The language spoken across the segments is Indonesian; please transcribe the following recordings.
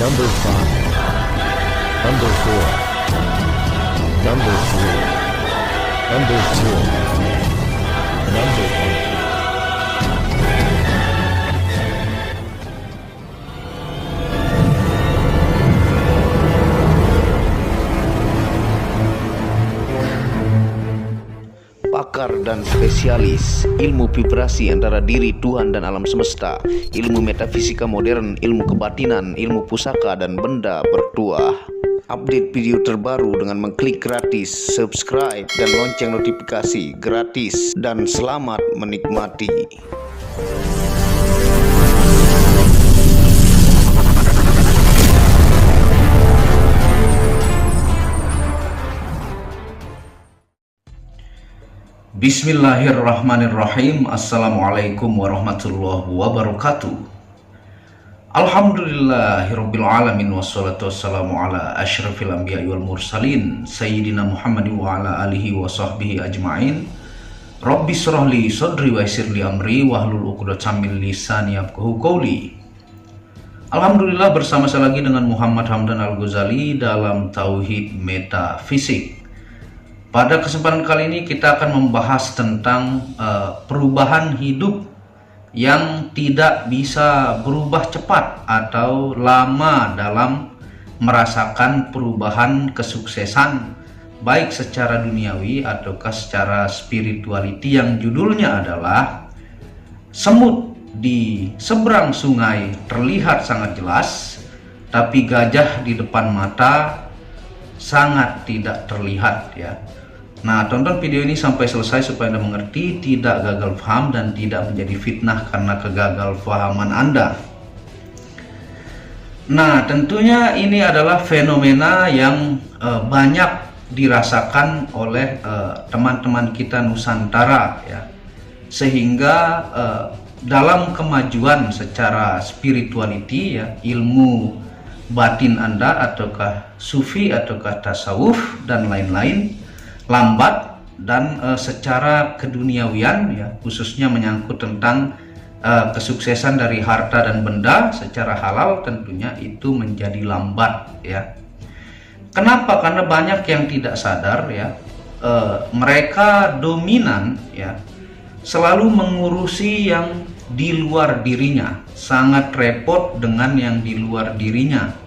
Number 5, Number 4, Number 3, Number 2, Number 1. Pakar dan spesialis ilmu vibrasi antara diri Tuhan dan alam semesta, ilmu metafisika modern, ilmu kebatinan, ilmu pusaka dan benda bertuah. Update video terbaru dengan mengklik gratis, subscribe dan lonceng notifikasi gratis, dan selamat menikmati. Bismillahirrahmanirrahim. Assalamualaikum warahmatullahi wabarakatuh. Alhamdulillahirabbil alamin, wassalatu wassalamu ala asyrafil anbiya'i wal mursalin sayyidina Muhammadin wa ala alihi wa sahbihi ajma'in. Rabbi shrahli sadri wa yassirli amri wahlul 'uqdatam min lisani yafqahu qawli. Alhamdulillah, bersama saya lagi dengan Muhammad Hamdan Al-Ghazali dalam Tauhid Metafisik. Pada kesempatan kali ini kita akan membahas tentang perubahan hidup yang tidak bisa berubah cepat atau lama dalam merasakan perubahan kesuksesan, baik secara duniawi ataukah secara spirituality, yang judulnya adalah semut di seberang sungai terlihat sangat jelas, tapi gajah di depan mata sangat tidak terlihat, ya. Nah, tonton video ini sampai selesai supaya Anda mengerti, tidak gagal paham dan tidak menjadi fitnah karena kegagalpahaman Anda. Nah, tentunya ini adalah fenomena yang banyak dirasakan oleh teman-teman kita Nusantara, ya. Sehingga dalam kemajuan secara spirituality, ya, ilmu batin Anda ataukah sufi ataukah tasawuf dan lain-lain lambat, dan secara keduniawian, ya, khususnya menyangkut tentang kesuksesan dari harta dan benda secara halal, tentunya itu menjadi lambat, ya. Kenapa? Karena banyak yang tidak sadar, ya, mereka dominan, ya, selalu mengurusi yang di luar dirinya, sangat repot dengan yang di luar dirinya,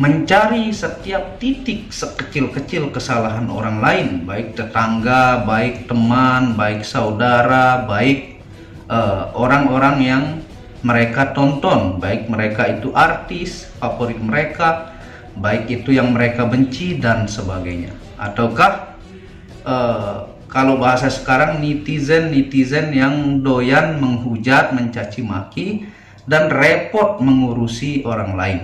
mencari setiap titik sekecil-kecil kesalahan orang lain, baik tetangga, baik teman, baik saudara, baik orang-orang yang mereka tonton, baik mereka itu artis favorit mereka, baik itu yang mereka benci dan sebagainya, ataukah kalau bahasa sekarang netizen yang doyan menghujat, mencaci maki dan repot mengurusi orang lain.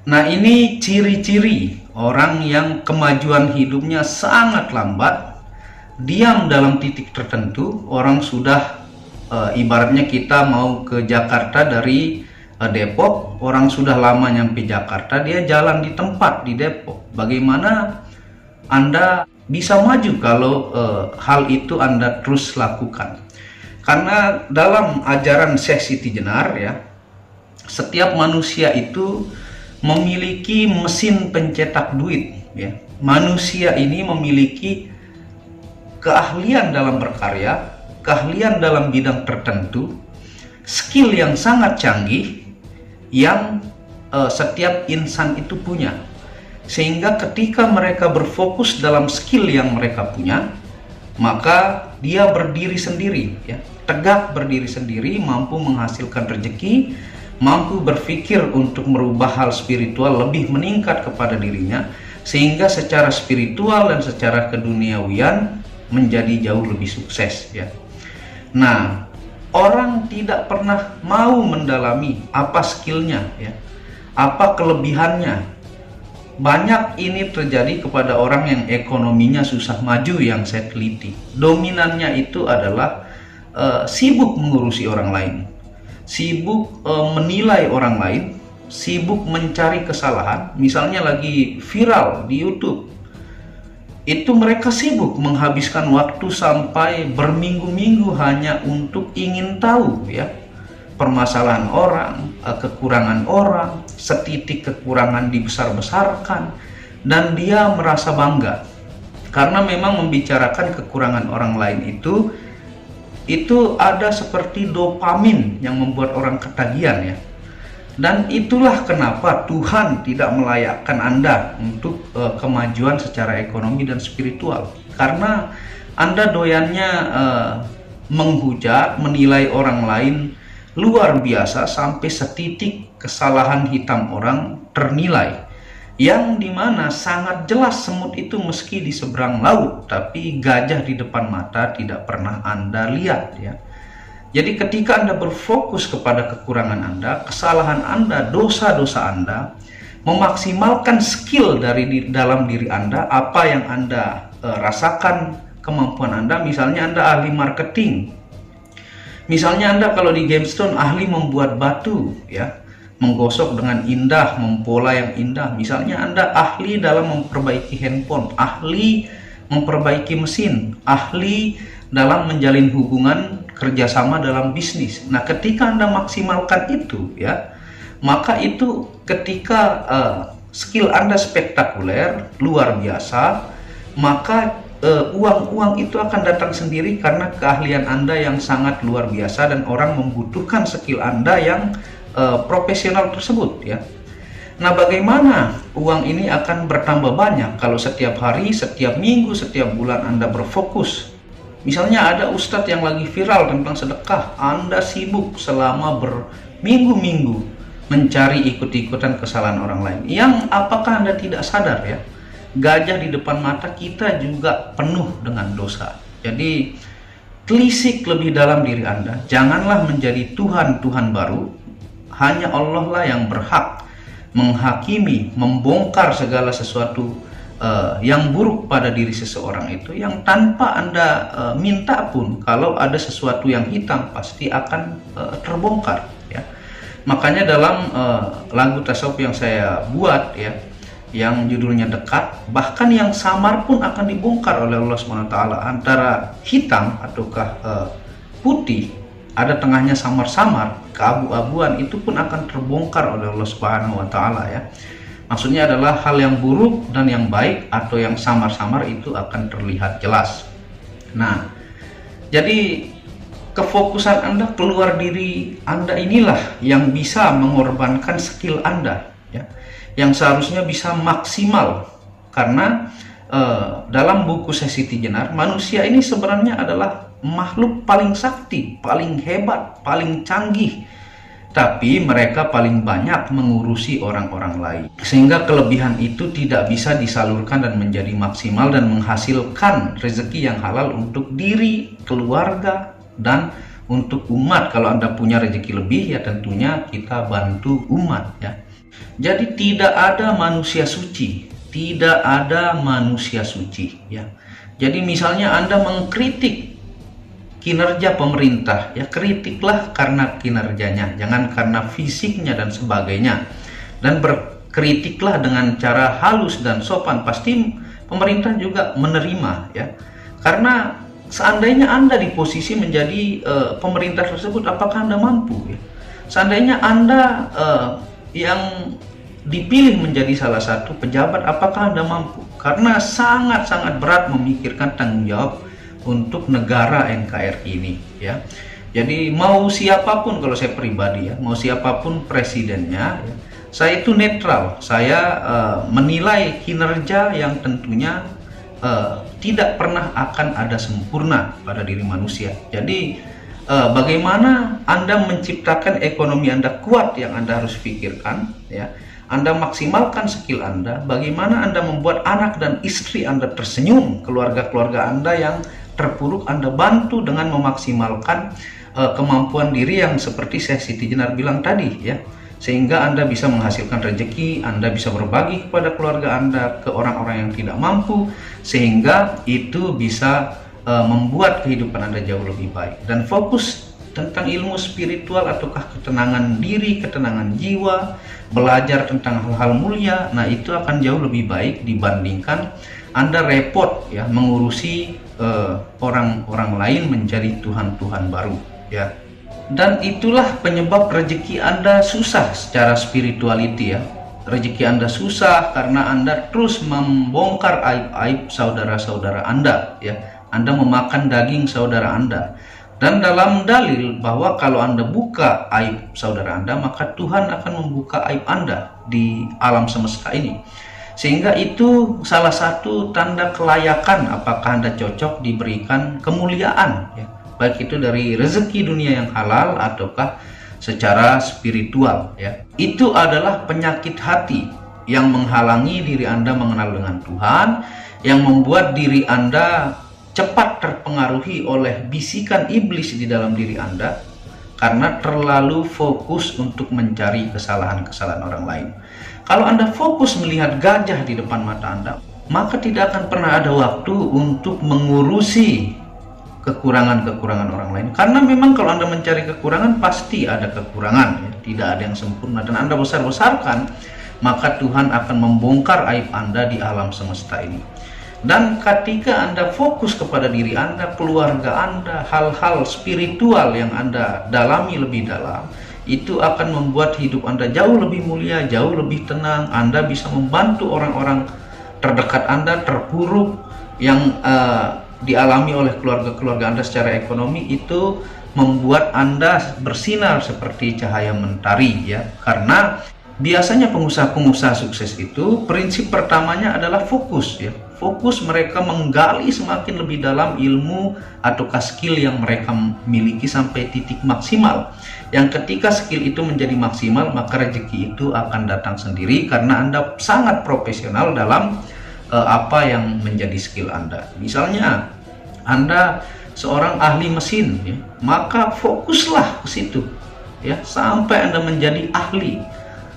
Nah, ini ciri-ciri orang yang kemajuan hidupnya sangat lambat, diam dalam titik tertentu. Orang sudah ibaratnya kita mau ke Jakarta dari Depok, orang sudah lama nyampe Jakarta, dia jalan di tempat di Depok. Bagaimana Anda bisa maju kalau hal itu Anda terus lakukan? Karena dalam ajaran Syekh Siti Jenar, ya, setiap manusia itu memiliki mesin pencetak duit, ya. Manusia ini memiliki keahlian dalam berkarya, keahlian dalam bidang tertentu, skill yang sangat canggih yang setiap insan itu punya. Sehingga ketika mereka berfokus dalam skill yang mereka punya, maka dia berdiri sendiri, ya, tegak berdiri sendiri, mampu menghasilkan rezeki, mampu berpikir untuk merubah hal spiritual lebih meningkat kepada dirinya, sehingga secara spiritual dan secara keduniawian menjadi jauh lebih sukses, ya. Nah, orang tidak pernah mau mendalami apa skillnya, ya, apa kelebihannya. Banyak ini terjadi kepada orang yang ekonominya susah maju, yang saya teliti. Dominannya itu adalah sibuk mengurusi orang lain, sibuk menilai orang lain, sibuk mencari kesalahan. Misalnya lagi viral di YouTube, itu mereka sibuk menghabiskan waktu sampai berminggu-minggu hanya untuk ingin tahu, ya, permasalahan orang, kekurangan orang, setitik kekurangan dibesar-besarkan, dan dia merasa bangga karena memang membicarakan kekurangan orang lain itu ada seperti dopamin yang membuat orang ketagihan ya. Dan itulah kenapa Tuhan tidak melayakkan Anda untuk kemajuan secara ekonomi dan spiritual, karena Anda doyannya menghujat, menilai orang lain luar biasa sampai setitik kesalahan hitam orang ternilai, yang dimana sangat jelas semut itu meski di seberang laut, tapi gajah di depan mata tidak pernah Anda lihat ya. Jadi ketika Anda berfokus kepada kekurangan Anda, kesalahan Anda, dosa-dosa Anda, memaksimalkan skill dari dalam diri Anda, apa yang Anda rasakan, kemampuan Anda, misalnya Anda ahli marketing, misalnya Anda kalau di GameStone ahli membuat batu ya, menggosok dengan indah, mempola yang indah. Misalnya Anda ahli dalam memperbaiki handphone, ahli memperbaiki mesin, ahli dalam menjalin hubungan kerjasama dalam bisnis. Nah, ketika Anda maksimalkan itu ya, maka itu ketika skill Anda spektakuler, luar biasa, maka uang-uang itu akan datang sendiri karena keahlian Anda yang sangat luar biasa, dan orang membutuhkan skill Anda yang profesional tersebut ya. Nah, bagaimana uang ini akan bertambah banyak kalau setiap hari, setiap minggu, setiap bulan Anda berfokus. Misalnya ada ustadz yang lagi viral tentang sedekah, Anda sibuk selama berminggu-minggu mencari ikut-ikutan kesalahan orang lain, yang apakah Anda tidak sadar ya, gajah di depan mata kita juga penuh dengan dosa. Jadi telisik lebih dalam diri Anda, janganlah menjadi Tuhan-Tuhan baru. Hanya Allah lah yang berhak menghakimi, membongkar segala sesuatu yang buruk pada diri seseorang itu, yang tanpa Anda minta pun, kalau ada sesuatu yang hitam pasti akan terbongkar ya. Makanya dalam lagu tasawuf yang saya buat ya, yang judulnya Dekat, bahkan yang samar pun akan dibongkar oleh Allah SWT. Antara hitam ataukah putih, ada tengahnya samar-samar, keabu-abuan, itu pun akan terbongkar oleh Allah SWT ya. Maksudnya adalah hal yang buruk dan yang baik atau yang samar-samar itu akan terlihat jelas. Nah, jadi kefokusan Anda keluar diri Anda inilah yang bisa mengorbankan skill Anda ya, yang seharusnya bisa maksimal. Karena dalam buku Sesi Tijenar, manusia ini sebenarnya adalah makhluk paling sakti, paling hebat, paling canggih, tapi mereka paling banyak mengurusi orang-orang lain, sehingga kelebihan itu tidak bisa disalurkan dan menjadi maksimal dan menghasilkan rezeki yang halal untuk diri, keluarga, dan untuk umat. Kalau Anda punya rezeki lebih, ya tentunya kita bantu umat ya. Jadi tidak ada manusia suci, tidak ada manusia suci ya. Jadi misalnya Anda mengkritik kinerja pemerintah, ya kritiklah karena kinerjanya, jangan karena fisiknya dan sebagainya. Dan berkritiklah dengan cara halus dan sopan, pasti pemerintah juga menerima ya. Karena seandainya Anda di posisi menjadi pemerintah tersebut, apakah Anda mampu ya? Seandainya Anda yang dipilih menjadi salah satu pejabat, apakah Anda mampu? Karena sangat-sangat berat memikirkan tanggung jawab untuk negara NKRI ini ya. Jadi mau siapapun, kalau saya pribadi ya, mau siapapun presidennya ya, saya itu netral. Saya menilai kinerja yang tentunya tidak pernah akan ada sempurna pada diri manusia. Jadi bagaimana Anda menciptakan ekonomi Anda kuat, yang Anda harus pikirkan ya. Anda maksimalkan skill Anda, bagaimana Anda membuat anak dan istri Anda tersenyum, keluarga-keluarga Anda yang terpuruk Anda bantu dengan memaksimalkan kemampuan diri yang seperti Sesi Tijenar bilang tadi ya, sehingga Anda bisa menghasilkan rezeki, Anda bisa berbagi kepada keluarga Anda, ke orang-orang yang tidak mampu, sehingga itu bisa membuat kehidupan Anda jauh lebih baik. Dan fokus tentang ilmu spiritual ataukah ketenangan diri, ketenangan jiwa, belajar tentang hal-hal mulia, nah itu akan jauh lebih baik dibandingkan Anda repot ya mengurusi orang-orang lain menjadi Tuhan-Tuhan baru ya. Dan itulah penyebab rezeki Anda susah secara spirituality ya. Rezeki Anda susah karena Anda terus membongkar aib-aib saudara-saudara Anda ya. Anda memakan daging saudara Anda. Dan dalam dalil bahwa kalau Anda buka aib saudara Anda, maka Tuhan akan membuka aib Anda di alam semesta ini. Sehingga itu salah satu tanda kelayakan apakah Anda cocok diberikan kemuliaan ya. Baik itu dari rezeki dunia yang halal ataukah secara spiritual ya. Itu adalah penyakit hati yang menghalangi diri Anda mengenal dengan Tuhan, yang membuat diri Anda cepat terpengaruhi oleh bisikan iblis di dalam diri Anda karena terlalu fokus untuk mencari kesalahan-kesalahan orang lain. Kalau Anda fokus melihat gajah di depan mata Anda, maka tidak akan pernah ada waktu untuk mengurusi kekurangan-kekurangan orang lain. Karena memang kalau Anda mencari kekurangan, pasti ada kekurangan ya. Tidak ada yang sempurna. Dan Anda besar-besarkan, maka Tuhan akan membongkar aib Anda di alam semesta ini. Dan ketika Anda fokus kepada diri Anda, keluarga Anda, hal-hal spiritual yang Anda dalami lebih dalam, itu akan membuat hidup Anda jauh lebih mulia, jauh lebih tenang. Anda bisa membantu orang-orang terdekat Anda terpuruk yang dialami oleh keluarga-keluarga Anda secara ekonomi. Itu membuat Anda bersinar seperti cahaya mentari ya. Karena biasanya pengusaha-pengusaha sukses itu prinsip pertamanya adalah fokus ya. Fokus mereka menggali semakin lebih dalam ilmu ataukah skill yang mereka miliki sampai titik maksimal. Yang ketika skill itu menjadi maksimal, maka rezeki itu akan datang sendiri karena Anda sangat profesional dalam apa yang menjadi skill Anda. Misalnya Anda seorang ahli mesin ya, maka fokuslah ke situ ya sampai Anda menjadi ahli.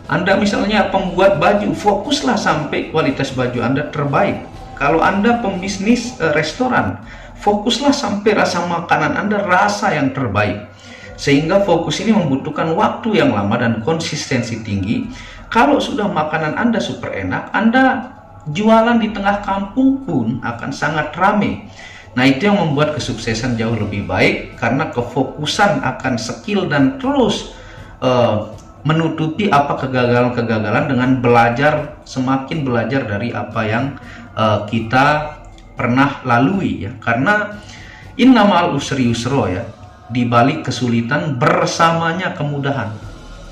Anda misalnya pembuat baju, fokuslah sampai kualitas baju Anda terbaik. Kalau Anda pembisnis restoran, fokuslah sampai rasa makanan Anda rasa yang terbaik. Sehingga fokus ini membutuhkan waktu yang lama dan konsistensi tinggi. Kalau sudah makanan Anda super enak, Anda jualan di tengah kampung pun akan sangat ramai. Nah, itu yang membuat kesuksesan jauh lebih baik karena kefokusan akan skill dan terus menutupi apa kegagalan-kegagalan dengan belajar, semakin belajar dari apa yang kita pernah lalui ya. Karena innamal usri yusra ya, di balik kesulitan bersamanya kemudahan.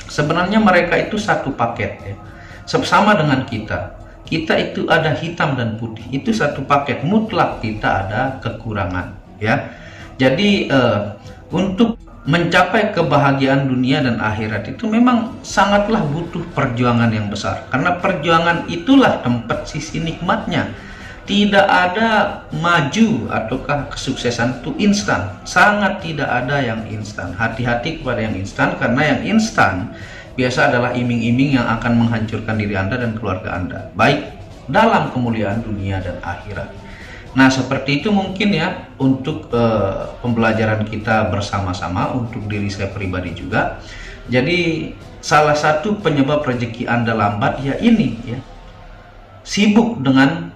Sebenarnya mereka itu satu paket ya. Sama dengan kita. Kita itu ada hitam dan putih, itu satu paket, mutlak kita ada kekurangan ya. Jadi untuk mencapai kebahagiaan dunia dan akhirat itu memang sangatlah butuh perjuangan yang besar, karena perjuangan itulah tempat sisi nikmatnya. Tidak ada maju ataukah kesuksesan itu instan, sangat tidak ada yang instan. Hati-hati kepada yang instan, karena yang instan biasa adalah iming-iming yang akan menghancurkan diri Anda dan keluarga Anda, baik dalam kemuliaan dunia dan akhirat. Nah, seperti itu mungkin ya untuk pembelajaran kita bersama-sama, untuk diri saya pribadi juga. Jadi salah satu penyebab rezeki Anda lambat ya ini ya, sibuk dengan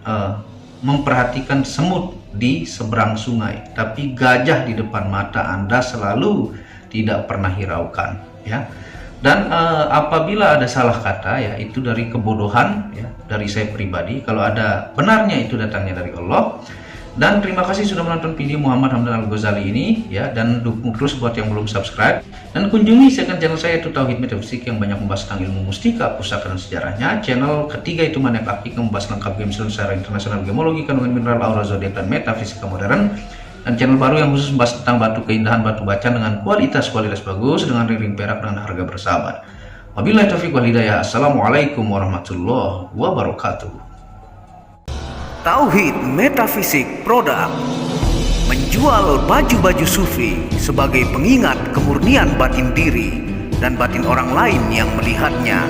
memperhatikan semut di seberang sungai, tapi gajah di depan mata Anda selalu tidak pernah hiraukan ya. Dan apabila ada salah kata ya, itu dari kebodohan ya, dari saya pribadi. Kalau ada benarnya, itu datangnya dari Allah. Dan terima kasih sudah menonton video Muhammad Hamdan Al-Ghazali ini ya, dan dukung terus buat yang belum subscribe, dan kunjungi second channel saya, itu Tauhid Metafisik, yang banyak membahas tentang ilmu mustika, pusaka dan sejarahnya. Channel ketiga itu Maniak Akik, yang membahas lengkap game secara internasional, gemologi, kandungan mineral, aura zodiak, dan metafisika modern. Dan channel baru yang khusus membahas tentang batu keindahan, batu bacan dengan kualitas bagus, dengan ring perak dengan harga bersahabat. Wabillahi taufiq wal hidayah. Assalamualaikum warahmatullahi wabarakatuh. Tauhid Metafisik Produk menjual baju-baju sufi sebagai pengingat kemurnian batin diri dan batin orang lain yang melihatnya,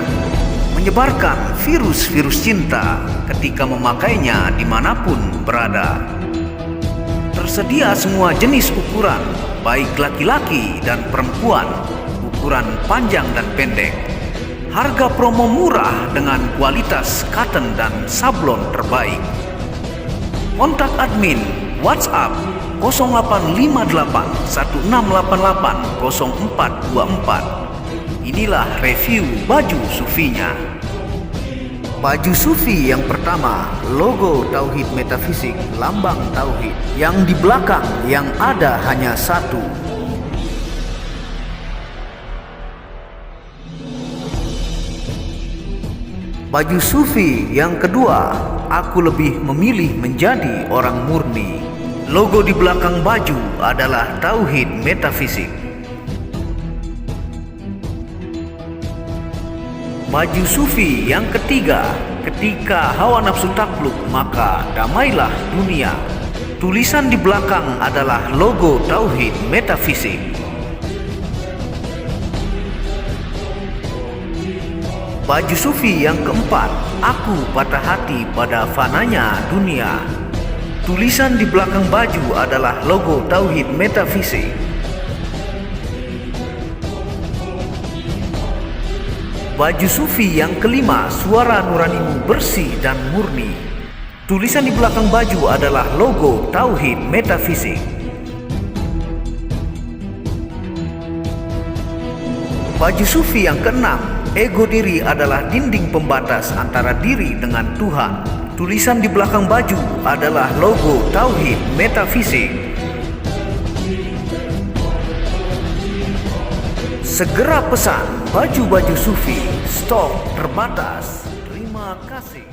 menyebarkan virus-virus cinta ketika memakainya dimanapun berada. Tersedia semua jenis ukuran, baik laki-laki dan perempuan, ukuran panjang dan pendek. Harga promo murah dengan kualitas cotton dan sablon terbaik. Kontak admin WhatsApp 0858 1688 0424. Inilah review baju sufinya. Baju sufi yang pertama, logo Tauhid Metafisik, lambang Tauhid. Yang di belakang yang ada hanya satu. Baju sufi yang kedua, aku lebih memilih menjadi orang murni. Logo di belakang baju adalah Tauhid Metafisik. Baju sufi yang ketiga, ketika hawa nafsu takluk maka damailah dunia. Tulisan di belakang adalah logo Tauhid Metafisik. Baju sufi yang keempat, aku patah hati pada fananya dunia. Tulisan di belakang baju adalah logo Tauhid Metafisik. Baju sufi yang kelima, suara nuranimu bersih dan murni. Tulisan di belakang baju adalah logo Tauhid Metafisik. Baju sufi yang keenam, ego diri adalah dinding pembatas antara diri dengan Tuhan. Tulisan di belakang baju adalah logo Tauhid Metafisik. Segera pesan baju-baju sufi, stok terbatas. Terima kasih.